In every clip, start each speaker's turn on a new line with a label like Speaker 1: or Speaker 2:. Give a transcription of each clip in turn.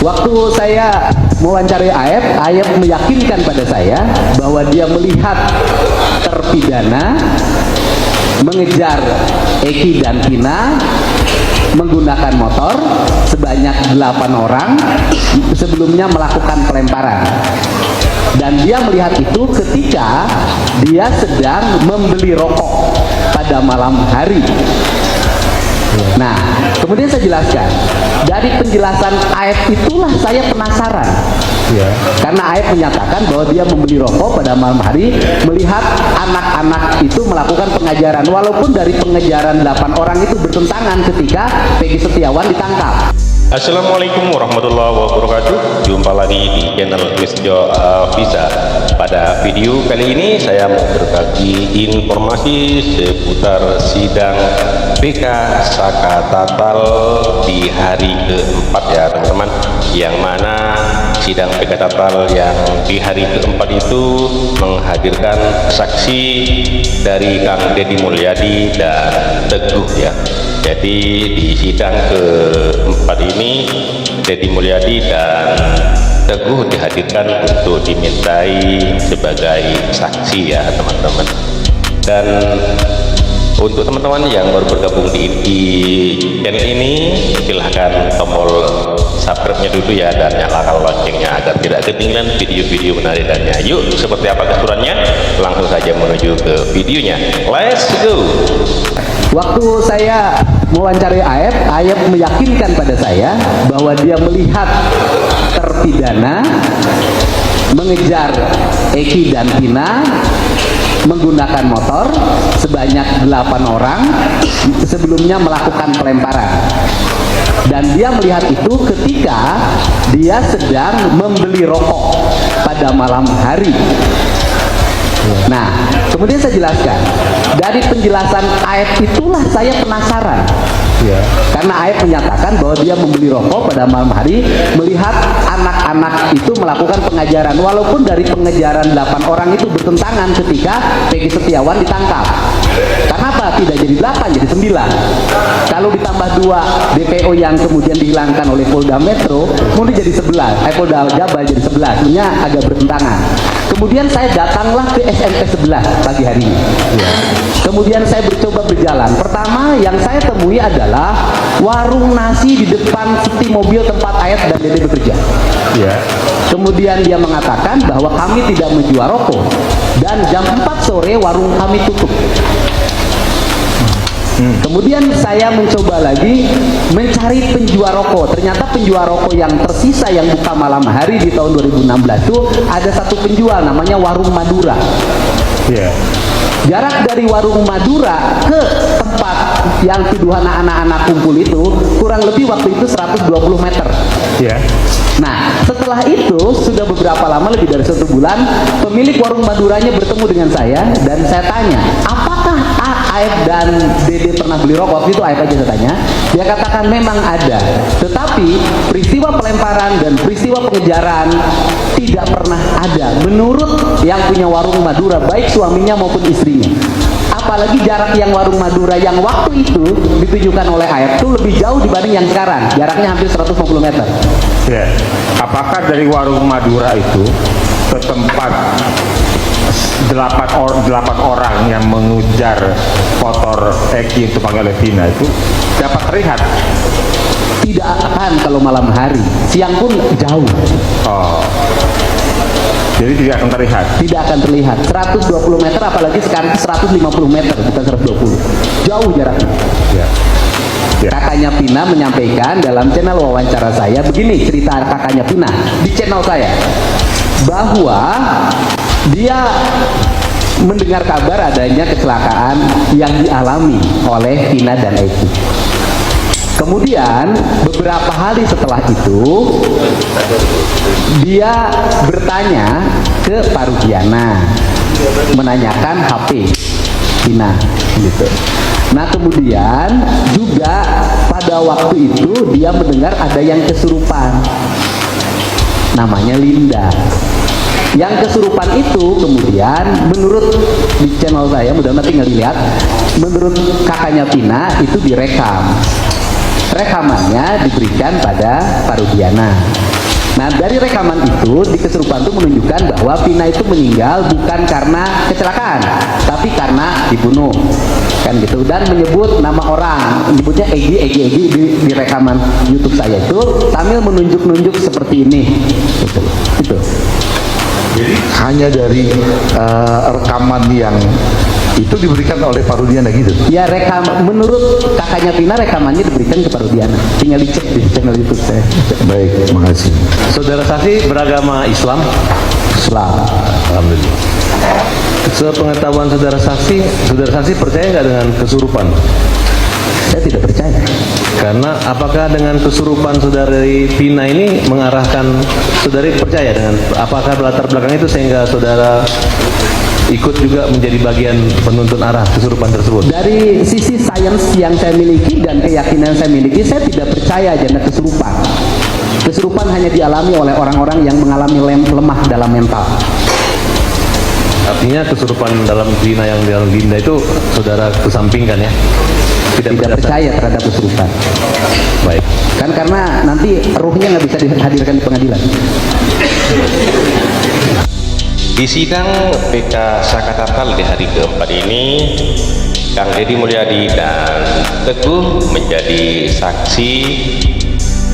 Speaker 1: Waktu saya mewawancarai Aep meyakinkan pada saya bahwa dia melihat terpidana mengejar Eki dan Tina menggunakan motor sebanyak 8 orang sebelumnya melakukan pelemparan, dan dia melihat itu ketika dia sedang membeli rokok pada malam hari. Nah, kemudian saya jelaskan, dari penjelasan Aep itulah saya penasaran. Karena Aep menyatakan bahwa dia membeli rokok pada malam hari, melihat anak-anak itu melakukan pengajaran, walaupun dari pengejaran 8 orang itu bertentangan ketika Peggy Setiawan ditangkap.
Speaker 2: Assalamualaikum warahmatullahi wabarakatuh. Jumpa lagi di channel Wisjo Visa. Pada video kali ini saya mau berbagi informasi seputar sidang PK Saka Tatal di hari keempat ya teman-teman, yang mana sidang PK Tatal yang di hari keempat itu menghadirkan saksi dari Kang Deddy Mulyadi dan Teguh ya. Jadi di sidang keempat ini Deddy Mulyadi dan Teguh dihadirkan untuk dimintai sebagai saksi ya teman-teman. Dan untuk teman-teman yang baru bergabung di channel ini, silahkan tombol subscribe-nya dulu ya, dan nyalakan loncengnya agar tidak ketinggalan video-video menarik lainnya. Yuk, seperti apa keseruannya? Langsung saja menuju ke videonya. Let's go!
Speaker 1: Waktu saya mewawancarai Aep meyakinkan pada saya bahwa dia melihat terpidana mengejar Eki dan Tina menggunakan motor sebanyak 8 orang sebelumnya melakukan pelemparan, dan dia melihat itu ketika dia sedang membeli rokok pada malam hari. Nah, kemudian saya jelaskan, dari penjelasan Aep itulah saya penasaran. Karena Aep menyatakan bahwa dia membeli rokok pada malam hari, melihat anak-anak itu melakukan pengajaran, walaupun dari pengejaran 8 orang itu bertentangan ketika Peggy Setiawan ditangkap. Kenapa tidak jadi 8 jadi 9? Kalau ditambah 2 DPO yang kemudian dihilangkan oleh Polda Metro, kemudian jadi 11, Polda Jabar jadi 11, sebenarnya agak bertentangan. Kemudian saya datanglah ke SMP 11 pagi hari ini. Kemudian saya mencoba berjalan. Pertama yang saya temui adalah warung nasi di depan seti mobil tempat Aep dan Dede bekerja. Kemudian dia mengatakan bahwa kami tidak menjual rokok, dan jam 4 sore warung kami tutup. Kemudian saya mencoba lagi mencari penjual rokok. Ternyata penjual rokok yang tersisa yang buka malam hari di tahun 2016 itu ada satu penjual namanya Warung Madura. Jarak dari Warung Madura ke tempat yang tuduhan anak-anak kumpul itu kurang lebih waktu itu 120 meter. Nah, setelah itu sudah beberapa lama, lebih dari 1 bulan, pemilik Warung Maduranya bertemu dengan saya, dan saya tanya, apakah Aep dan Dede pernah beli rokok? Waktu itu Aep aja saya tanya. Dia katakan memang ada, tetapi peristiwa pelemparan dan peristiwa pengejaran tidak pernah ada menurut yang punya Warung Madura, baik suaminya maupun istrinya. Apalagi jarak yang Warung Madura yang waktu itu ditunjukkan oleh Aep itu lebih jauh dibanding yang sekarang, jaraknya hampir 150 meter.
Speaker 3: Apakah dari Warung Madura itu ke tempat 8 orang yang mengejar motor Eki untuk panggil Tina itu dapat terlihat?
Speaker 1: Tidak akan kalau malam hari, siang pun jauh.
Speaker 3: Jadi tidak akan terlihat? Tidak
Speaker 1: akan terlihat. 120 meter, apalagi sekarang 150 meter, bukan 120. Jauh jaraknya. Kakaknya Pina menyampaikan dalam channel wawancara saya, begini cerita kakaknya Pina di channel saya, bahwa dia mendengar kabar adanya kecelakaan yang dialami oleh Pina dan Eki. Kemudian beberapa hari setelah itu dia bertanya ke Parugiana, menanyakan HP Pina gitu. Nah, kemudian juga pada waktu itu dia mendengar ada yang kesurupan, namanya Linda. Yang kesurupan itu kemudian menurut di channel saya, mudah-mudahan tinggal dilihat, menurut kakaknya Pina itu direkam. rekamannya diberikan pada Parudiana. Nah, dari rekaman itu di kesurupan itu menunjukkan bahwa Vina itu meninggal bukan karena kecelakaan, tapi karena dibunuh, kan gitu. Dan menyebut nama orang, menyebutnya Egi di rekaman YouTube saya itu sambil menunjuk-nunjuk seperti ini, gitu. Itu.
Speaker 4: Jadi hanya dari rekaman yang itu diberikan oleh Parudiana gitu.
Speaker 1: Ya, menurut kakaknya Vina rekamannya diberikan ke Parudiana. Tinggal dicek di channel YouTube saya.
Speaker 4: Baik, terima kasih.
Speaker 5: Saudara saksi beragama Islam.
Speaker 1: Islam.
Speaker 5: Alhamdulillah. Sepengetahuan saudara saksi percaya nggak dengan kesurupan?
Speaker 1: Saya tidak percaya.
Speaker 5: Karena apakah dengan kesurupan saudari Vina ini mengarahkan saudari percaya dengan apakah latar belakang itu sehingga saudara ikut juga menjadi bagian penuntun arah kesurupan tersebut?
Speaker 1: Dari sisi sains yang saya miliki dan keyakinan saya miliki, saya tidak percaya adanya kesurupan. Kesurupan hanya dialami oleh orang-orang yang mengalami lemah dalam mental.
Speaker 5: Artinya kesurupan dalam Vina yang dalam Dinda itu saudara kesampingkan ya? Tidak
Speaker 1: percaya terhadap kesurupan.
Speaker 5: Baik.
Speaker 1: Kan karena nanti ruhnya nggak bisa dihadirkan di pengadilan.
Speaker 2: Di sidang PK Sakatatal di hari keempat ini, Kang Deddy Mulyadi dan Teguh menjadi saksi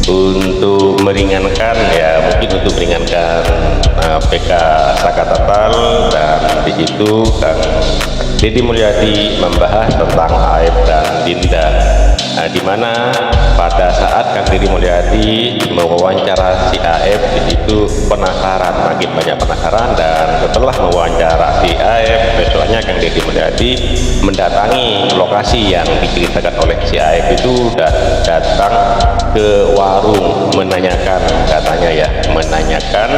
Speaker 2: untuk meringankan, ya mungkin untuk meringankan PK Sakatatal, dan di situ Kang Deddy Mulyadi membahas tentang Aep dan Dinda. Di mana pada saat Kang Deddy Mulyadi mewawancara si Aep, di situ penasaran, makin banyak penasaran, dan setelah mewawancara si Aep, besoknya Kang Deddy Mulyadi mendatangi lokasi yang diceritakan oleh si Aep itu dan datang ke warung menanyakan, katanya ya, menanyakan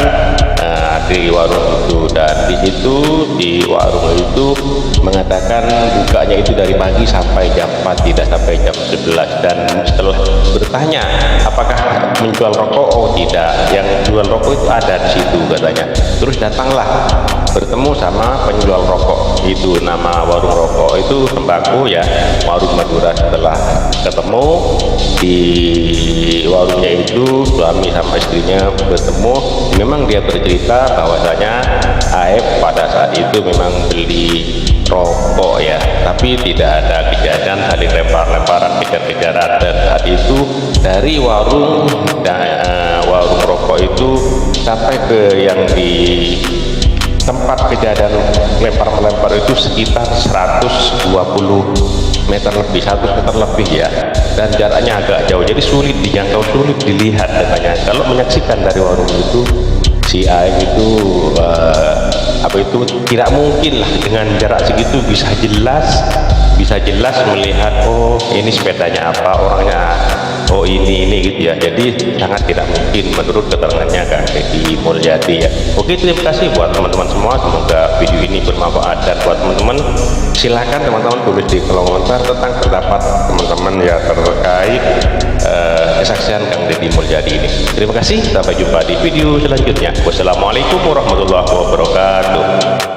Speaker 2: di warung itu, dan di situ di warung itu mengatakan bukanya itu dari pagi sampai jam 4, tidak sampai jam 11. Dan setelah bertanya apakah menjual rokok, oh tidak, yang jual rokok itu ada di situ katanya. Terus datanglah bertemu sama penjual rokok itu, nama warung rokok itu Tembakau ya, warung Madura. Setelah ketemu di warungnya itu, suami sama istrinya bertemu, memang dia bercerita bahwasanya Aep pada saat itu memang beli rokok ya, tapi tidak ada kejadian saling lempar-lemparan, kejar-kejaran. Dan saat itu dari warung rokok itu sampai ke yang di tempat kejadian lempar-melempar itu sekitar 120 meter lebih, 1 meter lebih ya, dan jaraknya agak jauh, jadi sulit dijangkau, sulit dilihat katanya. Kalau menyaksikan dari warung itu, si Aep itu tidak mungkin lah dengan jarak segitu bisa jelas melihat, oh ini sepedanya apa, orangnya oh ini gitu ya. Jadi sangat tidak mungkin menurut keterangannya Kang Deddy Mulyadi ya. Oke, terima kasih buat teman-teman semua, semoga video ini bermanfaat. Dan buat teman-teman, silakan teman-teman tulis di kolom komentar tentang pendapat teman-teman ya terkait kesaksian Kang Deddy Mulyadi ini. Terima kasih, sampai jumpa di video selanjutnya. Wassalamualaikum warahmatullahi wabarakatuh.